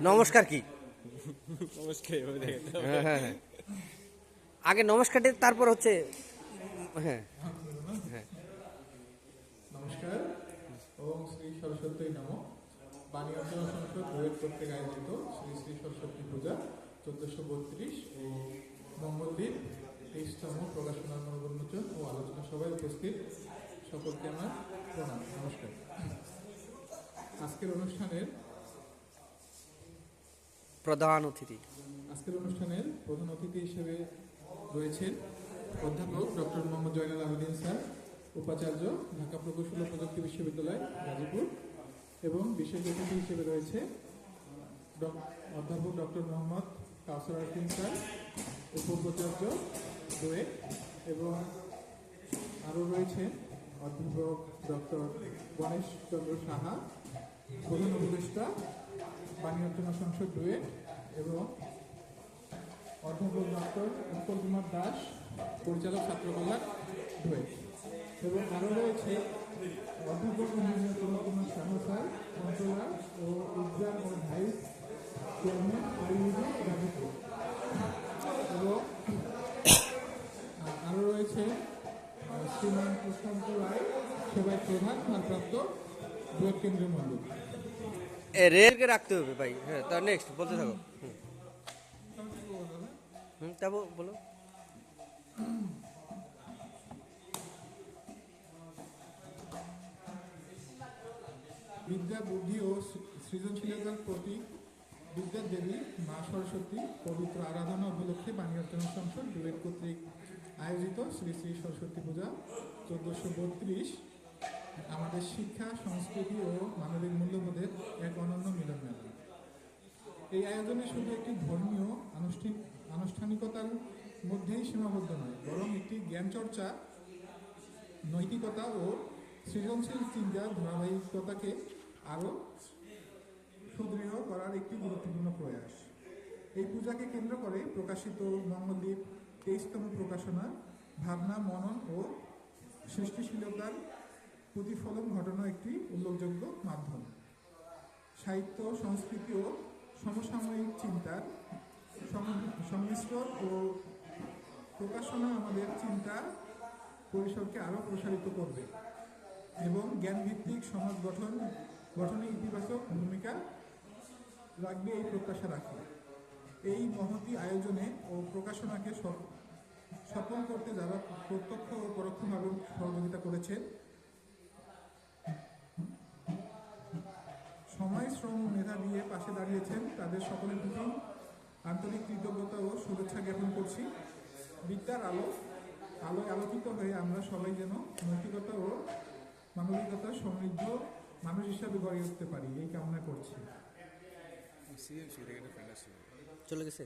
নমস্কার কি? নমস্কার। হ্যাঁ হ্যাঁ হ্যাঁ, আগে নমস্কারটি, তারপর হচ্ছে হ্যাঁ হ্যাঁ। নমস্কার। ওম শ্রী সরস্বতী নমঃ। বাণী অর্চনা সংসদ বইয়ের কর্তৃক আয়োজিত শ্রী শ্রী সরস্বতী পূজা 1432 ও মঙ্গলদ্বীপ 23তম প্রকাশনার মনোন্মোচন ও আলোচনা সভায় উপস্থিত সকলকে আমার প্রণাম, নমস্কার। আজকের অনুষ্ঠানের প্রধান অতিথি প্রধান অতিথি হিসেবে রয়েছেন অধ্যাপক ডক্টর মোহাম্মদ জয়নাল আবেদিন স্যার, উপাচার্য, ঢাকা প্রকৌশল ও প্রযুক্তি বিশ্ববিদ্যালয় গাজীপুর, এবং বিশেষ অতিথি হিসেবে রয়েছে অধ্যাপক ডক্টর মোহাম্মদ কাউসার আরফিন স্যার, উপাচার্য ডুয়েট, এবং আরও রয়েছেন অধ্যাপক ডক্টর গণেশ চন্দ্র সাহা, প্রধান উপদেষ্টা, বাণী অর্চনা সংসদ ডুয়েট, এবং অধ্যাপক ডক্টর উৎপল কুমার দাস, পরিচালক ছাত্রকল্যাণ ডুয়েট, এবং আরও রয়েছে অধ্যাপক engineer Pramod Kumar Saha sir, controller ও উদ্যান ও ভাইস চেয়ারম্যান আইইউডি গাজীপুর, এবং আরও রয়েছে শ্রীমান প্রশান্ত রায়, সেবায় প্রধান, ভারপ্রাপ্ত ডুয়েট কেন্দ্রীয় মন্দির। রেলকে রাখতে হবে ভাই। হ্যাঁ, তার নেক্সট বলতে থাকো। তা বলো। বিদ্যা, বুদ্ধি ও সৃজনশীলতার প্রতীক বিদ্যার দেবী মা সরস্বতী পবিত্র আরাধনা উপলক্ষে বাণী অর্চনা সংসদ ডুয়েট কর্তৃক আয়োজিত শ্রী শ্রী সরস্বতী পূজা 1432 আমাদের শিক্ষা, সংস্কৃতি ও মানবিক মূল্যবোধের এক অনন্য মিলন মেলা। এই আয়োজনে শুধু একটি ধর্মীয় আনুষ্ঠানিকতার মধ্যেই সীমাবদ্ধ নয়, বরং একটি জ্ঞান চর্চা, নৈতিকতা ও সৃজনশীল চিন্তার ধারাবাহিকতাকে আরও সুদৃঢ় করার একটি গুরুত্বপূর্ণ প্রয়াস। এই পূজাকে কেন্দ্র করে প্রকাশিত মঙ্গলদ্বীপ 23তম প্রকাশনা ভাবনা, মনন ও সৃষ্টিশীলতার প্রতিফলন ঘটানো একটি উল্লেখযোগ্য মাধ্যম। সাহিত্য, সংস্কৃতি ও সমসাময়িক চিন্তার সংমিশ্রণ ও প্রকাশনা আমাদের চিন্তা পরিসরকে আরও প্রসারিত করবে এবং জ্ঞানভিত্তিক সমাজ গঠনে ইতিবাচক ভূমিকা রাখবে, এই প্রত্যাশা রাখি। এই মহতী আয়োজনে ও প্রকাশনাকে সফল করতে যারা প্রত্যক্ষ ও পরোক্ষভাবে সহযোগিতা করেছেন, সময়, শ্রম, মেধা দিয়ে পাশে দাঁড়িয়েছেন, তাদের সকলের প্রতি আন্তরিক কৃতজ্ঞতা ও শুভেচ্ছা জ্ঞাপন করছি। বিদ্যার আলোয় আলোকিত হয়ে আমরা সবাই যেন নৈতিকতা ও মানবিকতার সমৃদ্ধ মানুষ হিসাবে গড়ে উঠতে পারি, এই কামনা করছি। চলে গেছে।